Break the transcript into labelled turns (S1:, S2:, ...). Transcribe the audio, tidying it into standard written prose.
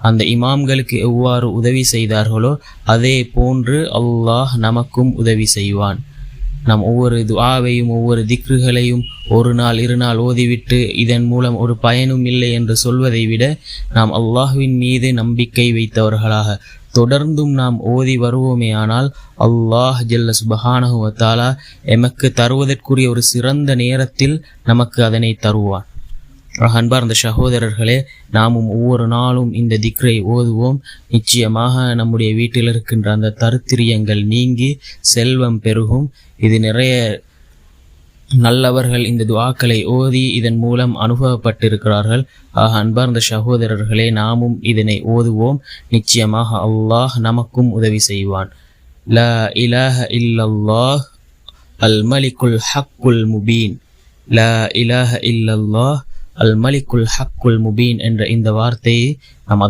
S1: அந்த இமாம்களுக்கு எவ்வாறு உதவி செய்தார்களோ அதே போன்று அல்லாஹ் நமக்கும் உதவி செய்வான். நாம் ஒவ்வொரு துஆவையும் ஒவ்வொரு திக்ருகளையும் ஒரு நாள் 2 நாள் ஓதிவிட்டு இதன் மூலம் ஒரு பயனும் இல்லை என்று சொல்வதை விட நாம் அல்லாஹ்வின் மீது நம்பிக்கை வைத்தவர்களாக தொடர்ந்தும் நாம் ஓதி வருவோமே ஆனால் அல்லாஹ் ஜல்ல சுப்ஹானஹு வ தஆலா எமக்கு தருவதற்குரிய ஒரு சிறந்த நேரத்தில் நமக்கு அதனை தருவான். அன்பார்ந்த சகோதரர்களே, நாமும் ஒவ்வொரு நாளும் இந்த திக்ரை ஓதுவோம். நிச்சயமாக நம்முடைய வீட்டில் இருக்கின்ற அந்த தரித்திரியங்கள் நீங்கி செல்வம் பெருகும். இது நிறைய நல்லவர்கள் இந்த துஆக்களை ஓதி இதன் மூலம் அனுபவப்பட்டிருக்கிறார்கள். அன்பார்ந்த சகோதரர்களே, நாமும் இதனை ஓதுவோம். நிச்சயமாக அல்லாஹ் நமக்கும் உதவி செய்வான். லா இலாஹ இல்லல்லாஹ் அல் மலிக்குல் ஹக்குல் முபீன். லா இலாஹ இல்லல்லாஹ் அல் மலிக்குல் ஹக்குல் முபீன் என்ற இந்த வார்த்தையை நாம்